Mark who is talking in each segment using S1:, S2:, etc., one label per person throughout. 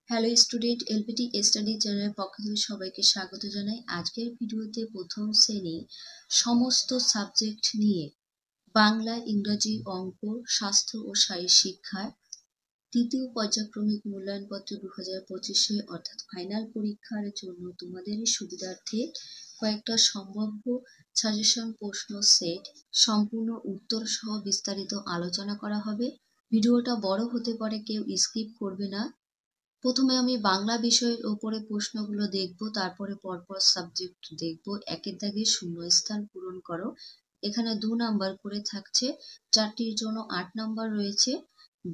S1: Hello student, LPT study চ্যানেলের পক্ষ থেকে সবাইকে স্বাগত জানাই। আজকের ভিডিওতে প্রথম শ্রেণী সমস্ত সাবজেক্ট নিয়ে বাংলা, ইংরেজি, অঙ্ক, স্বাস্থ্য ও শারীর শিক্ষার তৃতীয় পর্যায়ক্রমিক মূল্যায়নপত্র 2025-এ অর্থাৎ ফাইনাল পরীক্ষার জন্য তোমাদেরই সুবিধার্থে কয়েকটা সম্ভাব্য সাজেশন প্রশ্ন সেট সম্পূর্ণ উত্তর সহ বিস্তারিত আলোচনা করা হবে। ভিডিওটা বড় হতে পারে, কেউ স্কিপ করবে না। প্রথমে আমি বাংলা বিষয়ের ওপরে প্রশ্নগুলো দেখব, তারপরে পরপর সাবজেক্ট দেখব। একের দাগে শূন্যস্থান পূরণ করো। এখানে 2 নাম্বার করে থাকছে, 4টির জন্য 8 নাম্বার রয়েছে।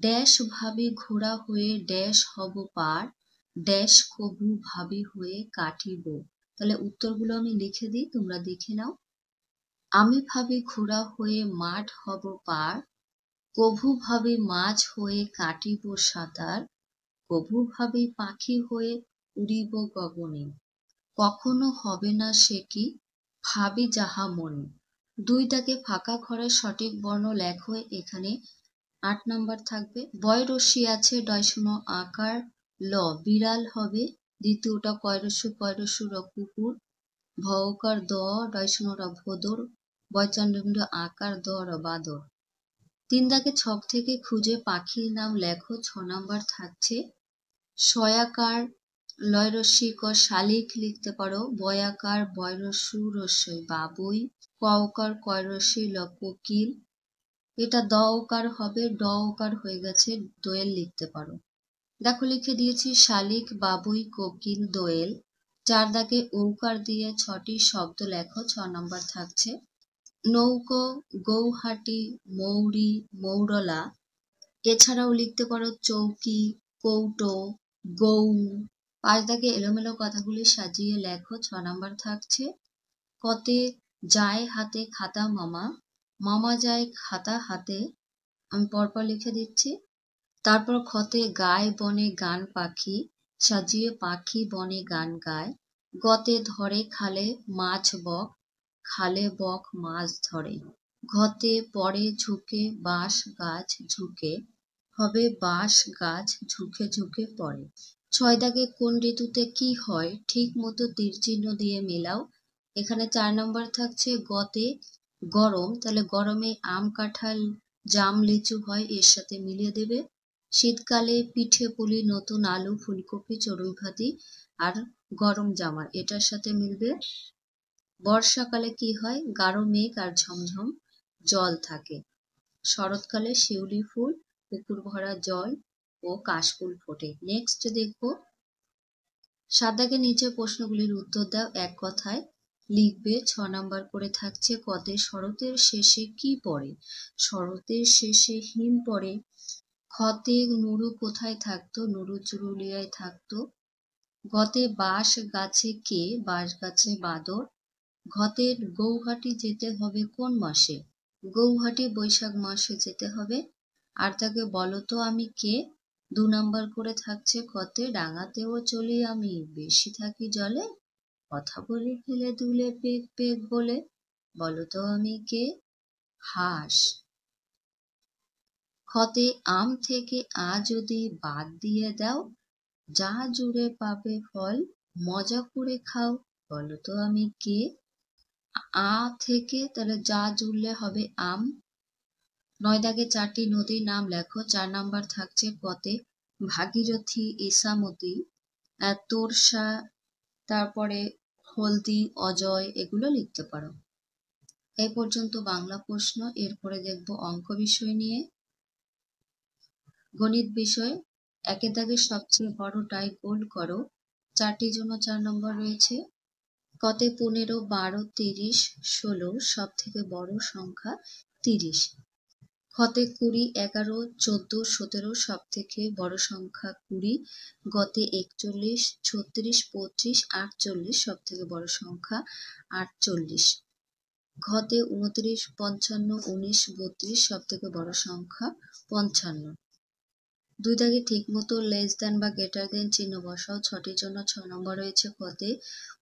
S1: ড্যাশ ভাবি ঘোড়া হয়ে ড্যাশ হব পার, ড্যাশ কভু ভাবি হয়ে কাটিব। তাহলে উত্তরগুলো আমি লিখে দিই, তোমরা দেখে নাও। আমি ভাবি ঘোড়া হয়ে মাঠ হব পার, কভু ভাবি মাছ হয়ে কাটিব সাঁতার, কভু ভাবি পাখি হয়ে উড়িব গগনে, কখনো হবে না সে কি ভাবি যাহা মনে। 2 দাগে ফাঁকা ঘরের সঠিক বর্ণ লেখো। এখানে 8 নাম্বার থাকবে। বয় রশ্মি আছে, ডয় শূন্য আকার ল বিড়াল হবে। দ্বিতীয়টা কয়রস্যু র কুকুর, ভয়কার দ ডয় শূন্য র ভোদর, বয় চন্দ্রবিন্দু আকার দ র বাদর। 3 দাগে ছক থেকে খুঁজে পাখির নাম লেখো। 6 নাম্বার থাকছে। শয়াকার লয় রস্যই ক শালিক লিখতে পারো। বয়াকার বয় রস্যু রস্যই বাবুই, কওকার কয় রস্যই ল কোকিল। এটা দ ওকার হবে, ড ওকার হয়ে গেছে, দোয়েল লিখতে পারো। দেখো লিখে দিয়েছি শালিক, বাবুই, কোকিল, দোয়েল। 4 দাগে ঔকার দিয়ে 6টি শব্দ লেখো। 6 নাম্বার থাকছে। নৌকো, গৌহাটি, মৌরি, মৌরলা। এছাড়াও লিখতে পারো চৌকি, কৌটো, গৌ। 5 দাগে এলোমেলো কথাগুলি সাজিয়ে লেখো। 6 নাম্বার থাকছে। কতে যায় হাতে খাতা মামা, মামা যায় খাতা হাতে। আমি পরপর লিখে দিচ্ছি। তারপর খতে গায় বনে গান পাখি, সাজিয়ে পাখি বনে গান গায়। গতে ধরে খালে মাছ বক, খালে বক মাছ ধরে। ঘতে পড়ে ঝুঁকে বাঁশ গাছ ঝুঁকে, হবে বাঁশ গাছ ঝুঁকে ঝুঁকে পড়ে। 6 দাগে কোন ঋতুতে কি হয় ঠিক মতো তীর চিহ্ন দিয়ে মেলাও। এখানে 4 নম্বর থাকছে। গতে গরম, তাহলে গরমে আম কাঁঠাল জাম লিচু হয়, এর সাথে মিলিয়ে দেবে। শীতকালে পিঠে পুলি নতুন আলু ফুলকপি চড়ুই ভাতি আর গরম জামা, এটার সাথে মিলবে। বর্ষাকালে কি হয়, গাঢ় মেঘ আর ঝমঝম জল থাকে। শরৎকালে শিউলি ফুল, পুকুর ভরা জল ও কাশফুল ফোটে। নেক্সট দেখো। 7 দাগের নিচে প্রশ্নগুলির উত্তর দাও, এক কথায় লিখবে। 6 নাম্বার করে থাকছে। কতে শরতের শেষে কি পড়ে, শরতের শেষে হিম পড়ে। খতে নুরু কোথায় থাকতো, নুরু চুরুলিয়ায় থাকতো। গতে বাঁশ গাছে কে, বাঁশ গাছে বাদর। ঘতে গৌহাটি যেতে হবে কোন মাসে, গৌহাটি বৈশাখ মাসে যেতে হবে। আর তাকে বলো তো আমি কে। 2 নাম্বার করে থাকছে। কতে ডাঙাতেও চলি আমি, বেশি থাকি জলে, কথা বলি ফেলে দুলে পেক পেক বলে, বলো তো আমি কে, হাঁস। খতে আম থেকে আ যদি বাদ দিয়ে দাও, যা জুড়ে পাবে ফল, মজা করে খাও, বলো তো আমি কে। আ থেকে তাহলে যা জুড়লে হবে আম। 9 দাগে 4টি নদীর নাম লেখো। 4 নাম্বার থাকছে। কতে ভাগীরথী, ইসামতি, তোরসা, তারপরে হলদি, অজয়, এগুলো লিখতে পারো। এই পর্যন্ত বাংলা প্রশ্ন। এরপরে দেখব অঙ্ক বিষয় নিয়ে। গণিত বিষয়। 1 দাগে সবচেয়ে বড়টাই গোল করো। 4টির জন্য 4 নম্বর রয়েছে। কতে 15, 12, 30, 16 সব থেকে বড় সংখ্যা 30। খতে 20, 11, 14, 17 সব থেকে বড় সংখ্যা 20। গতে 41, 36, 25, 48 সব থেকে বড় সংখ্যা 48। ঘতে 29, 55, 19, 32 সব থেকে বড় সংখ্যা 55। 2 দাগে ঠিক মতো লেস দেন বা গ্রেটার দেন চিহ্ন বসাও। 6টির জন্য 6 নম্বর রয়েছে। কতে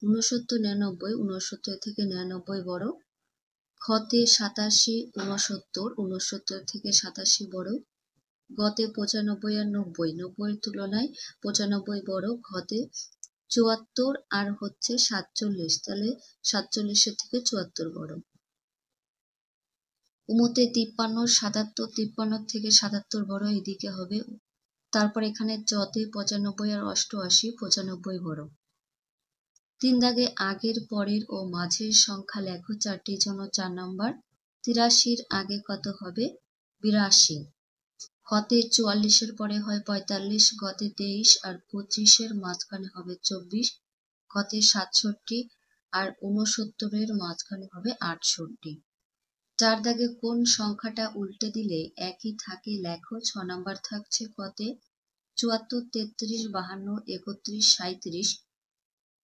S1: 69, 99, 69 থেকে 99 বড়। খতে 87, 69, 69 থেকে 87 বড়। গতে 95 আর 90, 90 তুলনায় 95 বড়। ঘতে 74 আর হচ্ছে 47, তাহলে 47 থেকে 74 বড়। উমতে 53, 77, 53 থেকে 77 বড়, এদিকে হবে। তারপর এখানে জতে 95 আর 88, 95 বড়। 3 দাগে আগের, পরের ও মাঝের সংখ্যা লেখো চারটির জন্য 4 নম্বর। 83-র আগে কত হবে? 82। ঘতে 44-এর পরে হয় 45, গতে 23 আর 25-এর মাঝখানে হবে 24, গতে 67 আর 69-এর মাঝখানে হবে 68। 4 দাগে কোন সংখ্যাটা উল্টে দিলে একই থাকে লেখো। 6 নম্বর থাকছে গতে 74, 33, 52, 31, 37।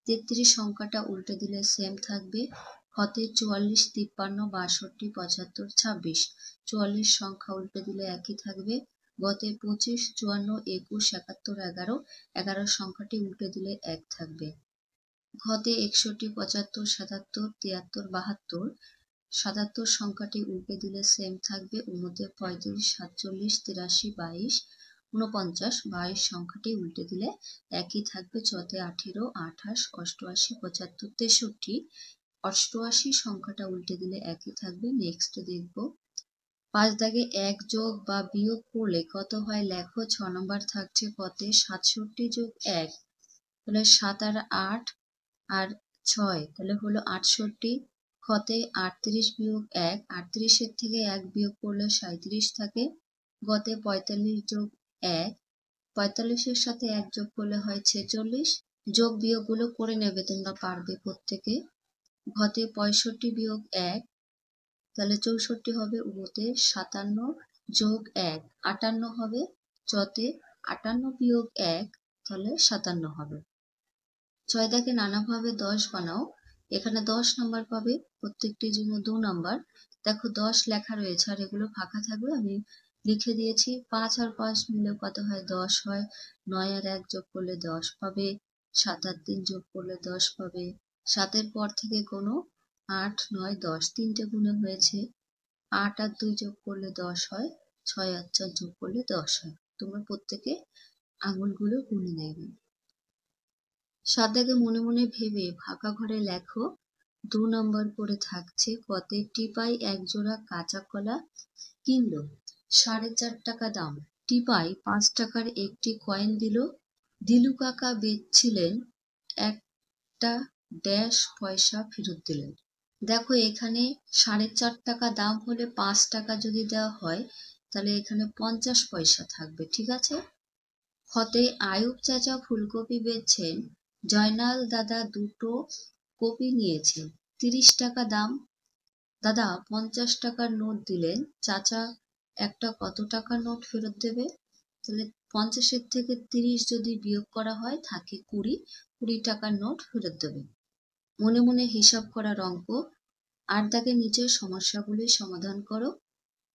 S1: 33 সংখ্যাটা উল্টে দিলে সেম থাকবে। ঘতে 44, 53, 62, 75, 26। 44 সংখ্যা উল্টে দিলে একই থাকবে। গতে 25, 54, 21, 71, 11। 11 সংখ্যাটি উল্টে দিলে 1 থাকবে। ঘতে 61, 75, 77, 73, 72। 77 সংখ্যাটি উল্টে দিলে সেম থাকবে। উমতে 35, 47, 83, 22, 49। 22 সংখ্যাটি উল্টে দিলে একই থাকবে। চতে 18, 28, 88, 75, 63। 88 সংখ্যাটা উল্টে দিলে একই থাকবে। নেক্সট দেখব। 5 দাগে 1 যোগ বা বিয়োগ করলে কত হয় লেখো। 6 নম্বর থাকছে গতে 67 যোগ 1, তাহলে 7 আর 8 আর 6, তাহলে হলো 68। ঘতে 38 বিয়োগ 1, 38-এর থেকে 1 বিয়োগ করলে 37 থাকে। গতে 45 যোগ 1, 45-এর সাথে 1 যোগ করলে হয় 46। যোগ বিয়োগগুলো করে নেবে, তোমরা পারবে প্রত্যেকে। ঘতে 65 বিয়োগ 1, তাহলে 64 হবে। উমতে 57 যোগ 1, 58 হবে। চতে 58 বিয়োগ 1, তাহলে 57 হবে। 6 দাগে নানাভাবে 10 বানাও। এখানে 10 নাম্বার পাবে, প্রত্যেকটির জন্য 2 নাম্বার। দেখো 10 লেখা রয়েছে আর এগুলো ফাঁকা থাকবে, আমি লিখে দিয়েছি। 5 আর 5 মিলে কত হয়? 10 হয়। 9 আর 1 যোগ করলে 10 পাবে। 7 আর 3 যোগ করলে 10 পাবে। 7-এর পর থেকে কোনো 8, 9, 10 তিনটে গুণে হয়েছে। 8 আর 2 যোগ করলে 10 হয়। 6 আর 4 যোগ করলে 10 হয়। তোমরা প্রত্যেকে আঙুলগুলো গুনে নেবে। 7 দাগে মনে মনে ভেবে ফাঁকা ঘরে লেখো। 2 নম্বর করে থাকছে গতে টিপাই 1 জোড়া কাঁচা কলা কিনলো, 4.5 টাকা দাম। টিপাই 5 টাকার একটি কয়েন দিল। দিলু কাকা বেচছিলেন, একটা ড্যাশ পয়সা ফেরত দিলেন। দেখো এখানে 4.5 টাকা দাম হলে 5 টাকা যদি দেওয়া হয়, তাহলে এখানে 50 পয়সা থাকবে, ঠিক আছে। হতে আয়ুব চাচা ফুলকপি বেচছেন, জয়নাল দাদা দুটো কপি নিয়েছেন, 30 টাকা দাম। দাদা 50 টাকার নোট দিলেন, চাচা একটা কত টাকার নোট ফেরত দেবে? তাহলে 50-এর থেকে 30 যদি বিয়োগ করা হয় থাকে 20, 20 টাকার নোট ফেরত দেবে। মনে মনে হিসাব করার অঙ্ক। 8 দাগের নিচের সমস্যাগুলি সমাধান করো।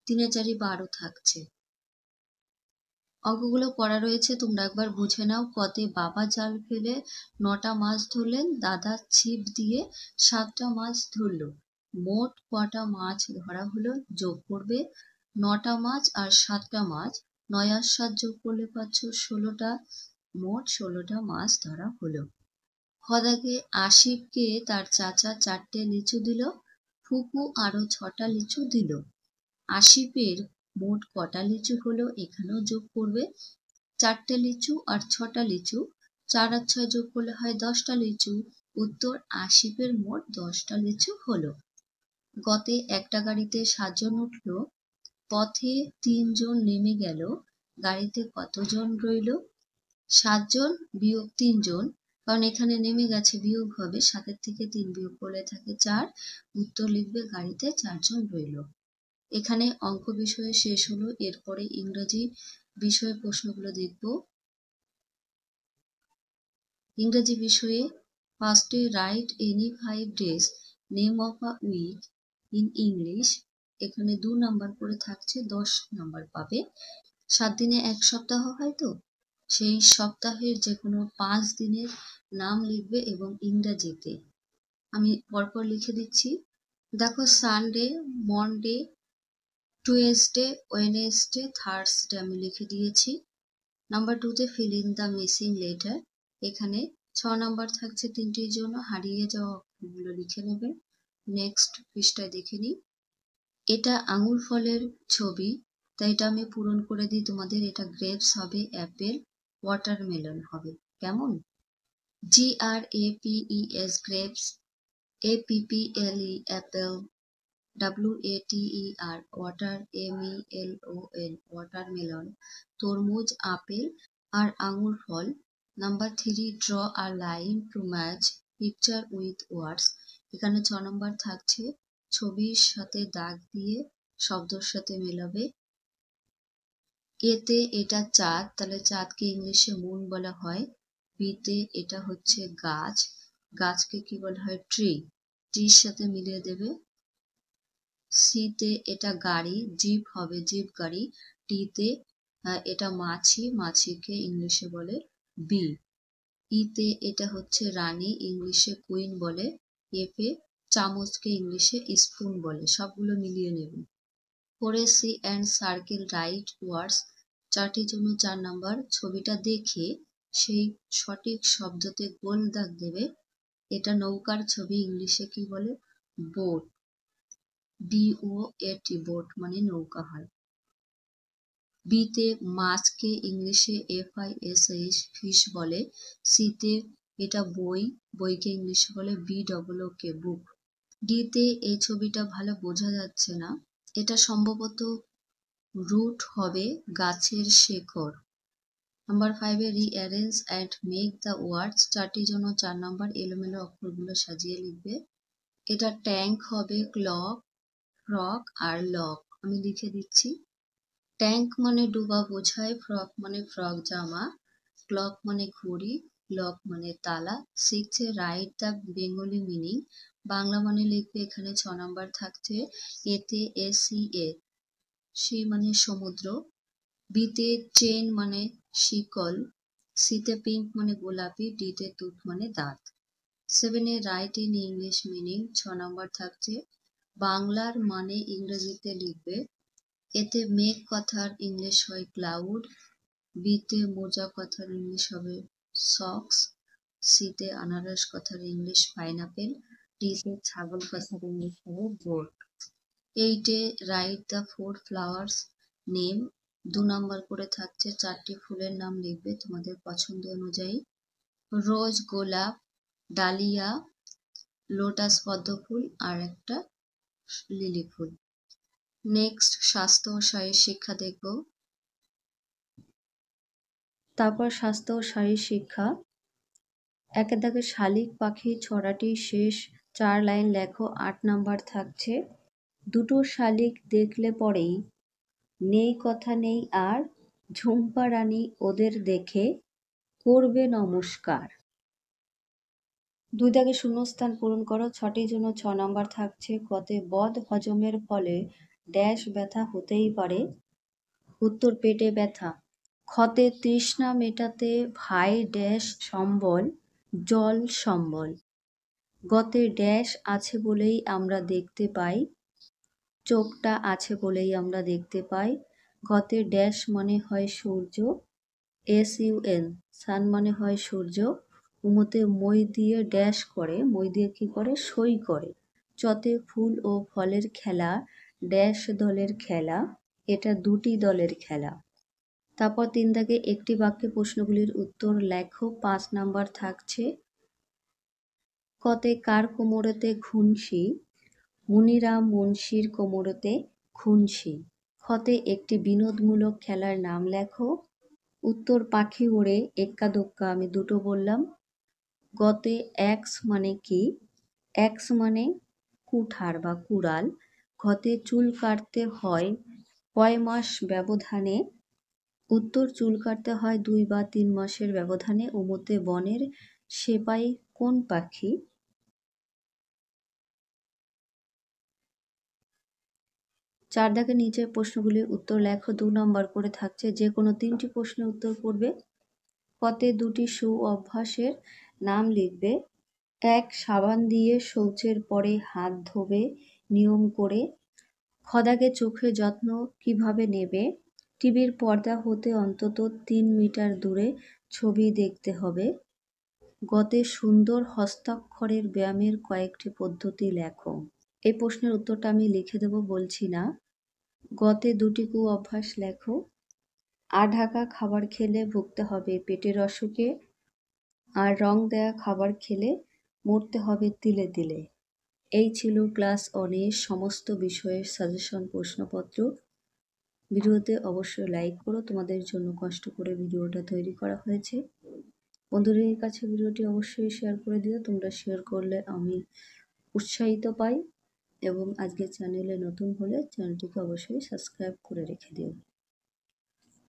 S1: 3 4 12 থাকছে। অঙ্কগুলো করা রয়েছে, তোমরা একবার বুঝে নাও। কতে বাবা জাল ফেলে 9টা মাছ ধরলেন, দাদা ছিপ দিয়ে 7টা মাছ ধরলো। মোট কটা মাছ ধরা হলো? যোগ করবে। 9টা মাছ আর 7টা মাছ, 9 আর 7 যোগ করলে পাচ্ছ 16টা। মোট 16টা মাছ ধরা হলো। খদাকে আশিককে তার চাচা 4টে লিচু দিল, ফুপু আরো 6টা লিচু দিল। আসিফের মোট কটা লিচু হলো? এখানেও যোগ করবে। 4টে লিচু আর 6টা লিচু, 4 আর 6 যোগ করলে হয় 10টা লিচু। উত্তর, আসিফের মোট 10টা লিচু হলো। গতে একটা গাড়িতে 7 জন উঠলো, পথে 3 জন নেমে গেল, গাড়িতে কতজন রইল? 7 জন বিয়োগ 3 জন, কারণ এখানে নেমে গেছে বিয়োগ হবে। 7-এর থেকে 3 বিয়োগ করলে থাকে 4। উত্তর লিখবে গাড়িতে 4 জন রইল। এখানে অঙ্ক বিষয়ে শেষ হলো। এরপরে ইংরেজি বিষয়ে প্রশ্নগুলো দেখব। ইংরেজি বিষয়ে ফার্স্টে write any 5 days name of a week in English. এখানে 2 নাম্বার করে থাকছে, 10 নাম্বার পাবে। 7 দিনে 1 সপ্তাহ হয় তো, সেই সপ্তাহের যে কোনো 5 দিনের নাম লিখবে এবং ইংরেজিতে। আমি পরপর লিখে দিচ্ছি। দেখো, Sunday, Monday, Tuesday, Wednesday, Thursday আমি লিখে দিয়েছি। নাম্বার 2-তে fill in the missing letter. এখানে 6 নাম্বার থাকছে 3টির জন্য, হারিয়ে যাওয়া অক্ষরগুলো লিখে নেবে। নেক্সট পৃষ্ঠায় দেখে নিই। এটা আঙুর ফলের ছবি, তাই এটা আমি পূরণ করে দিই তোমাদের। এটা গ্রেপস হবে, অ্যাপেল, ওয়াটারমেলন হবে। কেমন? GRAPES grapes, APPLE apple, WATER water, MELON watermelon, তরমুজ, আপেল আর আঙুর ফল। Number 3, draw a line to match picture with words. এখানে 6 নম্বর থাকছে ছবির সাথে দাগ দিয়ে শব্দের সাথে মেলাবে। এতে এটা চাঁদ, তাহলে চাঁদকে ইংলিশে মুন বলা হয়। বিতে এটা হচ্ছে গাছ, গাছকে কি বলা হয়? ট্রি, ট্রির সাথে মিলিয়ে দেবে। সিতে এটা গাড়ি, জিপ হবে, জিপ গাড়ি। টিতে এটা মাছি, মাছিকে ইংলিশে বলে বি। ইতে এটা হচ্ছে রানী, ইংলিশে কুইন বলে। এফে চামচকে ইংলিশে স্পুন বলে। সবগুলো মিলিয়ে নেব। 4 C and circle right words. 4টির জন্য 4 নাম্বার। ছবিটা দেখে সেই সঠিক শব্দতে গোল দাগ দেবে। এটা নৌকার ছবি, ইংলিশে কি বলে? বোট, BOAT বোট মানে নৌকা হয়। বিতে মাছকে ইংলিশে FISH ফিশ বলে। সিতে এটা বই, বইকে ইংলিশে বলে BOOK বুক। ডিতে এই ছবিটা ভালো বোঝা যাচ্ছে না, এটা সম্ভবত রুট হবে, গাছের শেকড়। নাম্বার 5-এ rearrange and make the words. 4টির জন্য 4 নাম্বার। এলোমেলো অক্ষরগুলো সাজিয়ে লিখবে। এটা ট্যাঙ্ক হবে, ক্লক, ফ্রক আর লক। আমি লিখে দিচ্ছি। ট্যাঙ্ক মানে ডুবা বোঝায়, ফ্রক মানে ফ্রক জামা, ক্লক মানে ঘড়ি, লক মানে তালা। 6-এ write the Bengali meaning. Bangla মানে লিখবে। এখানে 6 নাম্বার থাকছে। এতে SEA, সি মানে সমুদ্র। বিতে চেন মানে শিকল। সিতে পিঙ্ক মানে গোলাপি। ডিতে টুথ মানে দাঁত। 7-এ write in English meaning. 6 number থাকছে। বাংলার মানে ইংরেজিতে লিখবে। এতে মেঘ কথার ইংলিশ হয় ক্লাউড। বিতে মোজা কথার ইংলিশ হবে সক্স। সিতে আনারস কথার ইংলিশ পাইনাপেল। ডিতে ছাগল কথার ইংলিশ হবে গোট। 8-এ write the 4 flowers name. 2 number করে থাকছে। 4টি ফুলের নাম লিখবে তোমাদের পছন্দ অনুযায়ী। রোজ, গোলাপ, ডালিয়া, লোটাস পদ্ম ফুল আর একটা লিলি ফুল। নেক্সট স্বাস্থ্য ও শারীর শিক্ষা দেখব। তারপর স্বাস্থ্য ও শারীর শিক্ষা। 1-এর দাগে শালিক পাখি ছড়াটি শেষ 4 লাইন লেখো। 8 নাম্বার থাকছে। দুটো শালিক দেখলে পরেই নেই কথা নেই আর, ঝুম্পা রানী ওদের দেখে করবে নমস্কার। 2 দাগে শূন্যস্থান পূরণ করো। 6টির জন্য 6 নাম্বার থাকছে। কতে বদ হজমের ফলে ড্যাশ ব্যথা হতেই পারে। উত্তর পেটে ব্যথা। ক্ষতে তৃষ্ণা মেটাতে ভাই ড্যাশ সম্বল, জল সম্বল। গতে ড্যাশ আছে বলেই আমরা দেখতে পাই, চোখটা আছে বলেই আমরা দেখতে পাই। গতে ড্যাশ মানে হয় সূর্য, SUN, সান মানে হয় সূর্য। উমতে মই দিয়ে ড্যাশ করে, মই দিয়ে কি করে? সই করে। চতে ফুল ও ফলের খেলা ড্যাশ দলের খেলা, এটা 2টি দলের খেলা। তারপর 3 দাগে একটি বাক্যে প্রশ্নগুলির উত্তর লেখো। 5 নাম্বার থাকছে। কতে কার কোমরেতে ঘুনসি, মুনিরাম মুন্সির কোমরেতে খুনসি। খতে একটি বিনোদমূলক খেলার নাম লেখো। উত্তর পাখি ওড়ে এক্কা দোক্কা, আমি 2টো বললাম। গতে এক্স মানে কি? এক্স মানে কুঠার বা কুড়াল। ঘতে চুল কাটতে হয় কয় মাস ব্যবধানে? উত্তর চুল কাটতে হয় 2 বা 3 মাসের ব্যবধানে। উমতে বনের সেপাই কোন পাখি? 4 দাগের নিচের প্রশ্নগুলির উত্তর লেখো। 2 নম্বর করে থাকছে। যে কোনো 3টি প্রশ্নের উত্তর করবে। কতে 2টি সু অভ্যাসের নাম লিখবে। 1 সাবান দিয়ে শৌচের পরে হাত ধোবে নিয়ম করে। খদাগে চোখের যত্ন কিভাবে নেবে? টিভির পর্দা হতে অন্তত ৩ মিটার দূরে ছবি দেখতে হবে। গতে সুন্দর হস্তাক্ষরের ব্যায়ামের কয়েকটি পদ্ধতি লেখো। এই প্রশ্নের উত্তরটা আমি লিখে দেব, বলছি না। গতে ২টি অভ্যাস লেখো। ঢাকা খাবার খেলে ভুগতে হবে পেটের অসুখে, আর রং দেয়া খাবার খেলে মরতে হবে তিলে তিলে। এই ছিল ক্লাস 1 সমস্ত বিষয়ের সাজেশন প্রশ্নপত্র। ভিডিওতে অবশ্যই লাইক করো, তোমাদের জন্য কষ্ট করে ভিডিওটা তৈরি করা হয়েছে। বন্ধুদের কাছে ভিডিওটি অবশ্যই শেয়ার করে দিও, তোমরা শেয়ার করলে আমি উৎসাহিত পাই। এবং আজকে চ্যানেলে নতুন হলে চ্যানেলটিকে অবশ্যই সাবস্ক্রাইব করে রেখে দিও।